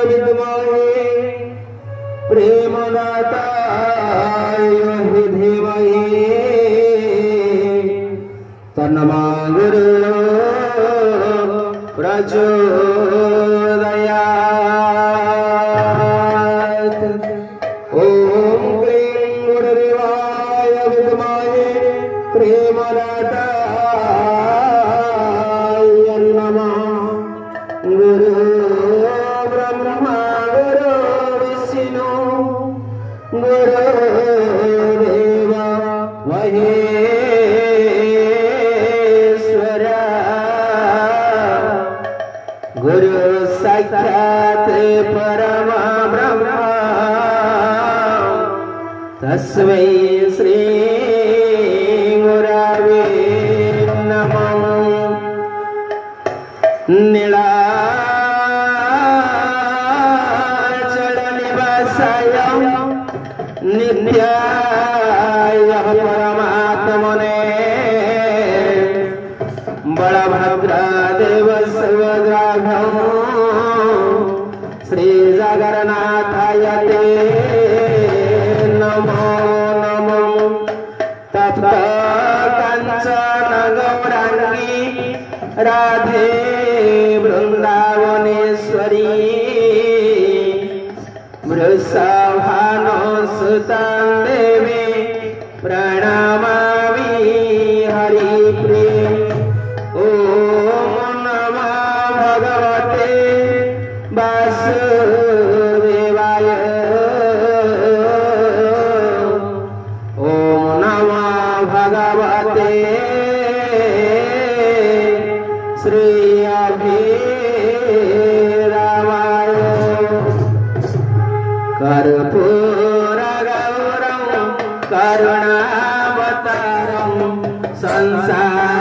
विद्महे प्रेमदाताय धीमहि तन्नो गुरुः प्रचोदयात्। ओम क्लीं गुरुदेवाय विद्महे प्रेमदाताय नमः। गुरु ब्रह्मा गुरु विष्णु गुरुदेव महेश्वर गुरु साक्षात् परम ब्रह्म तस्मै श्री गुरवे नमः। नीलाचल निवासाय नित्याय परमात्मने बलभद्रदेव सुभद्राभ्यां श्री जगन्नाथाय ते नमो नमः। तप्त कांचन गौरांगी राधे वृंदावनेश्वरी वृषभानुसुतां देवी प्रणमामि हरिप्रिये। ओम नमः भगवते वासुदेवाय। ओम नमः भगवते श्री अभिरामाय। कर्पूरगौरं करुणावतारं संसारसारं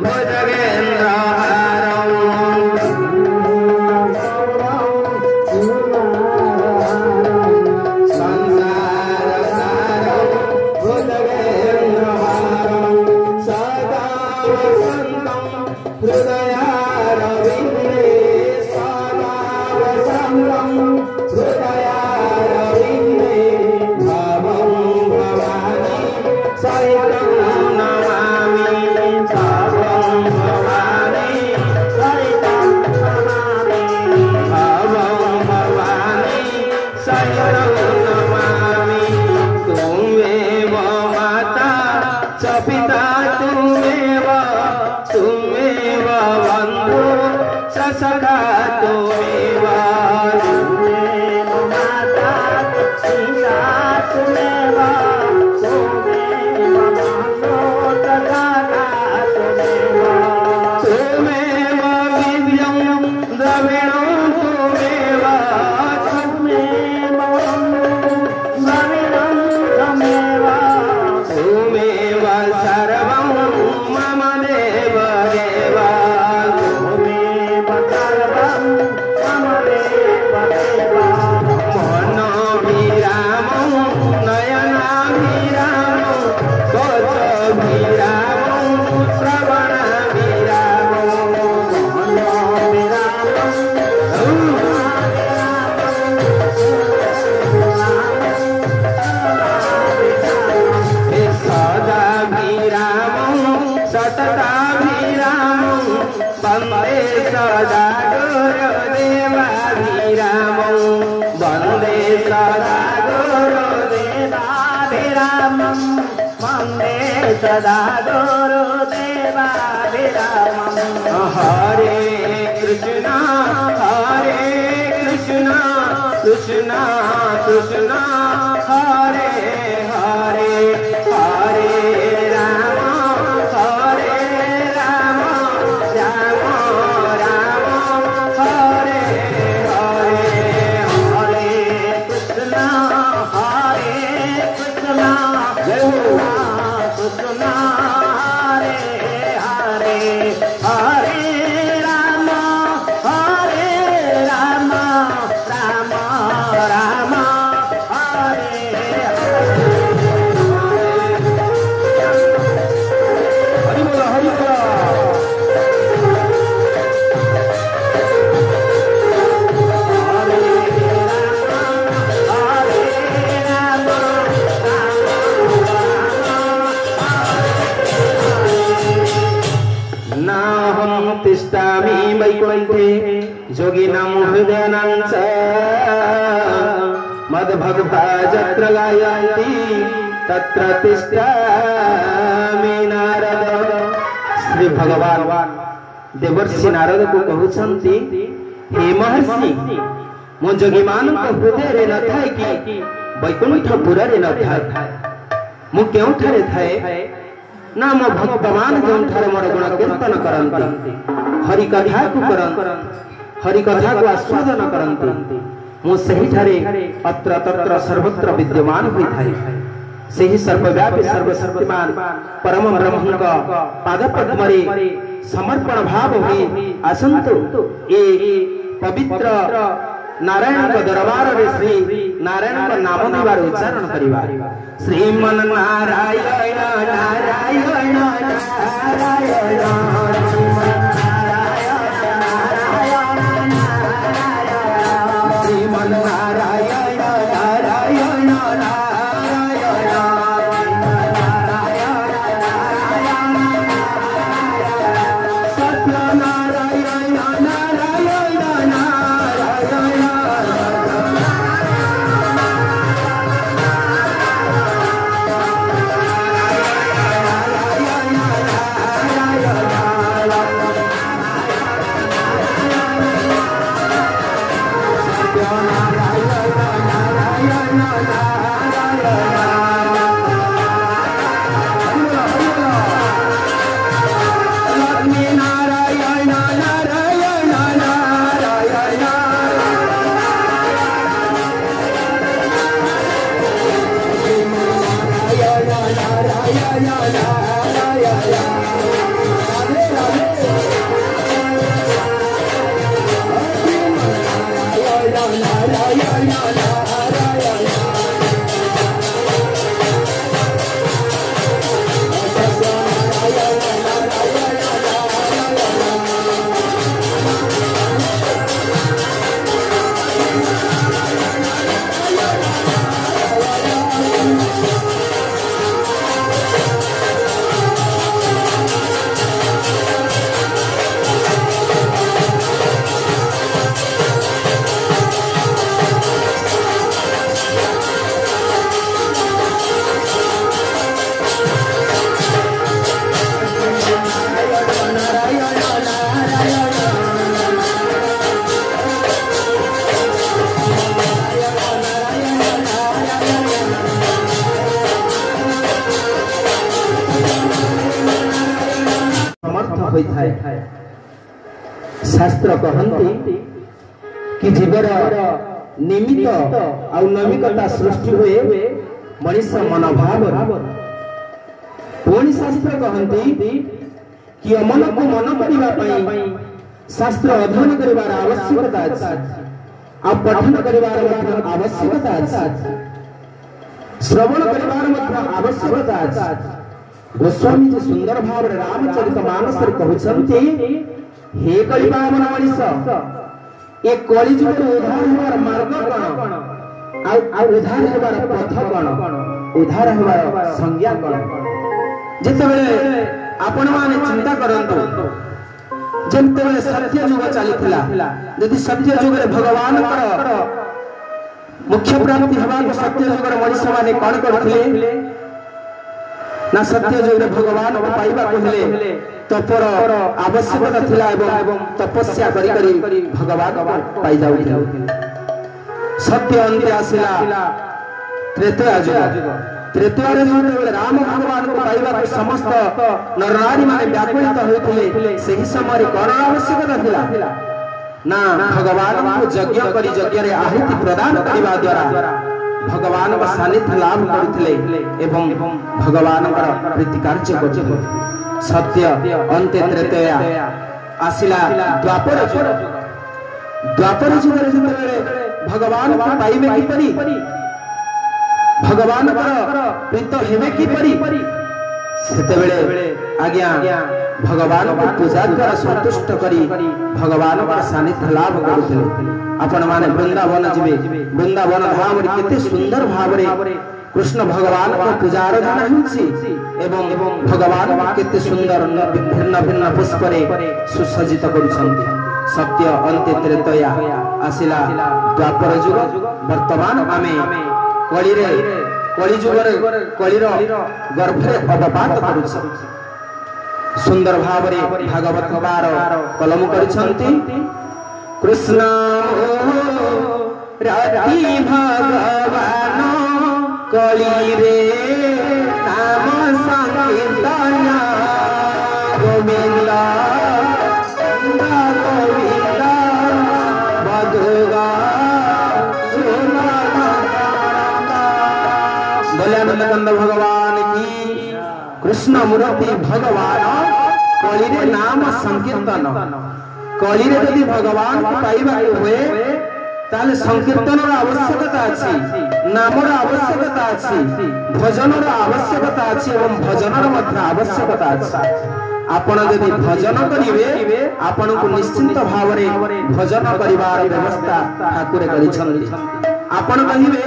भुजगेन्द्रहारं संसारसारं भुजगेन्द्रहारं सदा वसन्तं हृदयारविन्दे सदा वसन्तं हृदयारविन्दे भवं भवानी सहितं नमामि भवं भवानी सहितं नमामि भवं भवानी सहितं नमामि। त्वमेव माता च पिता त्वमेव बन्धु च सखा त्वमेव। त्वमेव माता पिता त्वमेव बन्धु च सखा त्वमेव। त्वमेव विद्यं द्रविणं त्वमेव द्रविणं त्वमेव। त्वमेव सर्वं मम देव देव। त्वमेव सर्वं मम देव देव। मनोभिरामं नयनाभिरामं कोचभिरामं श्रवणभिरामं मनोभिरामं सदाभिरामं सतताभिरामं वन्दे सदा गुरुदेवाभिरामं वन्दे सदा गुरुदेवाभिरामं वन्दे सदा गुरुदेवाभिरामं। हरे कृष्ण कृष्ण कृष्ण हरे हरे हरे राम राम राम राम हरे हरे। हरे कृष्ण कृष्ण कृष्ण हरे हरे हरे राम राम राम राम हरे हरे। नाहं तिष्ठामि वैकुण्ठे योगिनां हृदयानां च मद्भक्ता यत्र गायन्ति तत्र तिष्ठामि नारद। श्री भगवान देवर्षि नारद को कहउछन्ति हे महर्षि मो जोगी मान हृदय रे न थाए कि वैकुंठपुर रे न थाए मु केउ ठारे थाए ना मो भक्तमान जो ठारे मोर गुण कीर्तन करन्ति हरि कथा को हरि कथा को आस्वादन करन्ति मु सही ठारे अत्र तत्र सर्वत्र विद्यमान होई थाए सही सर्वव्यापी सर्वशक्तिमान परम ब्रह्म का पाद पद्म रे समर्पण भाव हुई आसंतु ए पवित्र नारायण का दरबार रे श्री नारायण का नाम दीवार उच्चारण करिवा। श्रीमन नारायण नारायण श्रीमन नारायण नारायण शास्त्र कहती कि जीवर निमित्त आ नैमिकता सृष्टि हुए मनुष्य मनोभाव पुणी शास्त्र कहती कि मन को मन करने शास्त्र अध्ययन कर आवश्यकता आ पठन कर आवश्यकता श्रवण कर आवश्यकता। गोस्वामी जी सुंदर भाव रामचरित मानस कहते हे कलिपावन मनीष ए कलिजुग उद्धार होवार मार्ग कौन आ उद्धार होवार पथ कौन उद्धार होवार संज्ञा कौन जेतेबेले आपण माने चिंता करंतु जेतेबेले सत्य युग चलीथिला यदि सत्य युग रे भगवान कर मुख्य प्राप्ति हवा को सत्य युग रे मनीष माने कोन करथिले ना सत्य युग रे भगवान को पाइबा कहले तपर आवश्यकता थिला एवं तपस्या करी करी भगवान को पाई जाउथिले। सत्य अंत आसिला त्रेता युग राम भगवान को पाइबा को समस्त नर नारी माने व्याकुलित होइथिले सही समय कोन आवश्यकता थिला ना भगवान को यज्ञ करी यज्ञ रे आहुति प्रदान करबा द्वारा भगवान का सानिध्य लाभ करथिले एवं भगवान का प्रीति कार्य करथिले। सत्य अंत त्रेतया आसिला द्वापर युग रे जेतेबेले भगवान को पाइबे कि परी भगवान का प्रीत हेबे कि परी सेतेबेले आज्ञा भगवान को पूजा द्वारा संतुष्ट करी भगवान का सानिध्य लाभ करथिले। आपण माने वृंदावन जिबे वृंदावन धाम रे केते सुंदर भाव रे कृष्ण भगवान को पूजा आराधना होछि एवं भगवान केते सुंदर भिन्न भिन्न पुष्प रे सुसज्जित करूछन्ति। सत्य अंत्य त्रेतया आसिला द्वापर युग वर्तमान आमे कली जुगर कलिर गर्भरे अवपात करूछ। सुंदर भावरे भागवत बार कलम करिसंती। कृष्ण राति भगवान कली रे नाम संकीर्तन गोविंद गोविंद बधुगा बोले भगवान की। कृष्ण मूर्ति भगवान कली रे नाम संकीर्तन कली रे यदि भगवान को पाइबा हुए ताले संकीर्तन आवश्यकता अछि, नामर आवश्यकता अछि, भजनर आवश्यकता अछि एवं भजनर मध्य आवश्यकता अछि। आपण यदि भजन करिवे आपण को निश्चित भाव रे भजन करिवार व्यवस्था ठाकुर करिछन्ति। आपण कहिबे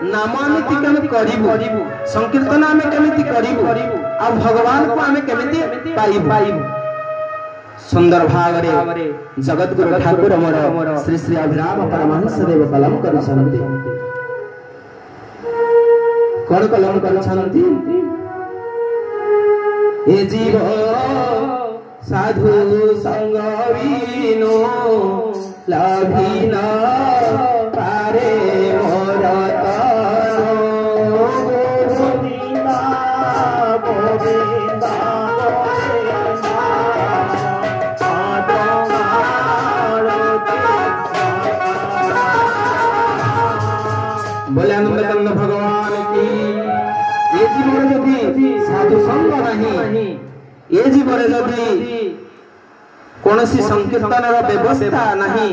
नाम आमे केमे करिबु, संकीर्तन आमे केमिति करिबु आ भगवान को आमे केमिति पाइबु। सुंदर भावरे जगत गुरु ठाकुर मोर श्री श्री अभिराम परमहंस देव कलम करिसंति। कोन कलम करिसंति? ए जीव साधु संग बिनु लभिना पारे मोर तनो गोविंदा गोविंदा बोले आनंद भगवान की। ये जीवन यदि साधु संग नहीं, ये जीवन यदि कौनसी संकीर्तन व्यवस्था नहीं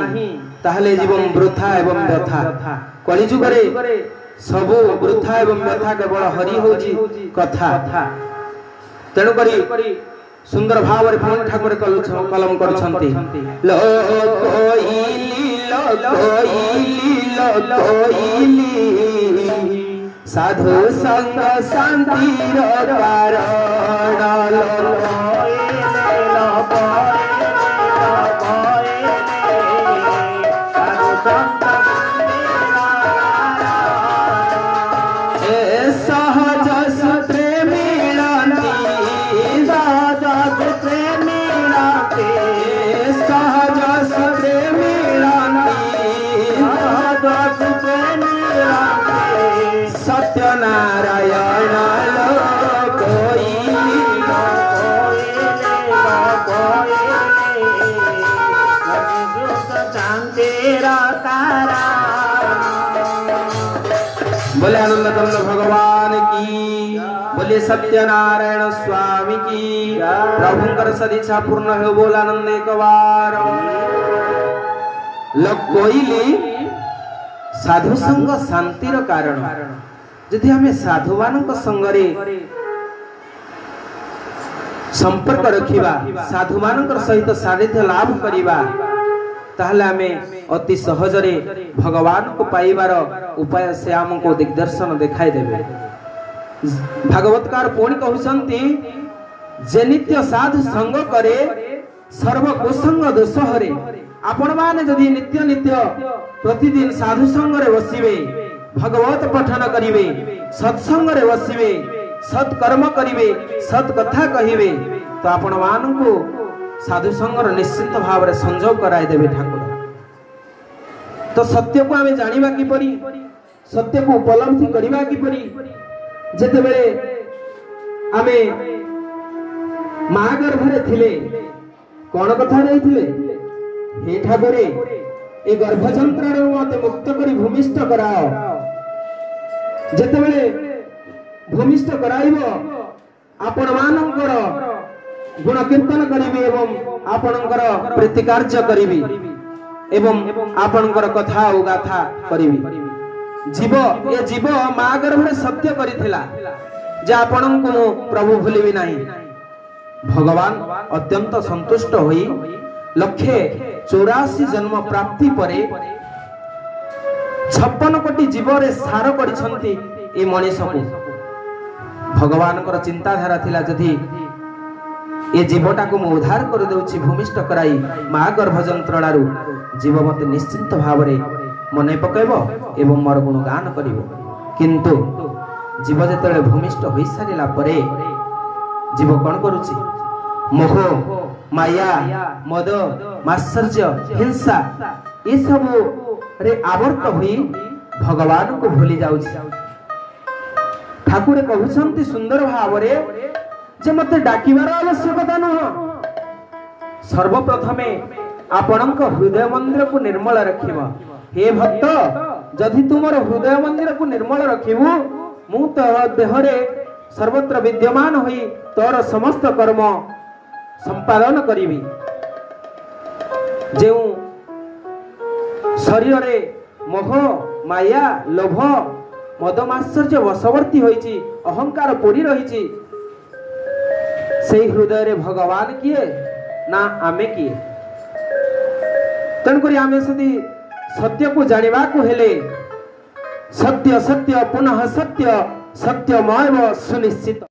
ताहले जीवन वृथा एवं व्यथा। कली जुगरे सबु वृथा एवं व्यथा केवल हरि होची कथा। तेणु करी सुंदर भाव ठाकुर कलम करछन्ति। साधु संग शांतिर कारण सहज सूत्रे मिलती सहज सूत्रे सत्यनारायण बोले आनंद भगवान की। बोले सत्यनारायण स्वामी की। प्रभुंकर सदिच्छा पूर्ण हो बोल आनंद एक बार। कोइली साधु संग शांतिर कारण। यदि हमें साधु मानक संगरे संपर्क रखिबा, साधु मानक सहित सानिध्य लाभ करिबा, ताहले हमें अति सहजरे भगवान को पाइबार उपाय से हमको दिग्दर्शन दिखाई देबे। भागवतकार पुणी कहउछन्ति जे नित्य साधु संग करे सर्व कुसंग दोष हरे। आपण माने यदि नित्य नित्य प्रतिदिन साधु संग रे बसिबे, भगवत पठन करिवे, सत्संग रे बसिबे, सत्कर्म करिवे, सत कथा कहिवे, तो आपण मानकु साधु संगर निश्चित भाव रे संजोग कराई देबे ठाकुर। तो सत्य को आमे जानिबा कि परी, सत्य को उपलब्धि करिबा कि परी। जेते बेले आमे मा गर्भरे थिले कोन कथा रे थिले, हे ठाकुरे ए गर्भ जंत्रणे मते मुक्त करी भूमिष्ठ कराओ। जेते बेले भूमिष्ठ कराइबो आपण मानकर गुण कीर्तन करिबी एवं आपणकर प्रीति कार्य करिबी एवं आपणकर कथा ओ गाथा करिबी। जीव ए जीव मा गर्भरे सत्य करिथिला जे आपणको मो प्रभु भूलिबी नाही। भगवान अत्यंत संतुष्ट होई 184 जन्म प्राप्ति परे 56 कोटी जीव रे सार करिसंती ए मनीष को भगवान चिंताधारा थिला जदि ए जीवटा को मु उद्धार कर देउछि भूमिष्ठ कराई माँ गर्भ जंत्रणार जीव मते निश्चिंत भाव मन पकैब एवं मोर गुणगान करिवो किंतु जीव जेतले भूमिष्ठ होई सारिला परे जीव कोन करूछि मोह माया मद मात्सर्य हिंसा ये सब रे आवर्त हुई भगवान को भूली जाउछि। ठाकुर कहउछंती सुंदर भाव रे जे मते डाकिबार आवश्यकता न सर्वप्रथमे आपणक हृदय मंदिर को निर्मल रखिबो। हे भक्त जदि तुमर हृदय मंदिर को निर्मल रखिबो मु तो देहरे सर्वत्र विद्यमान होई तोर समस्त कर्म संपादन करिबी। जेउ शरीर रे मोह माया लोभ मदमाश्चर्य वशवर्ती होईची अहंकार पड़ी रही से हृदय रे भगवान किए ना आमे किए तेणुक आम सत्य को जानिबा को हेले सत्य सत्य पुनः सत्य सत्यमय सुनिश्चित।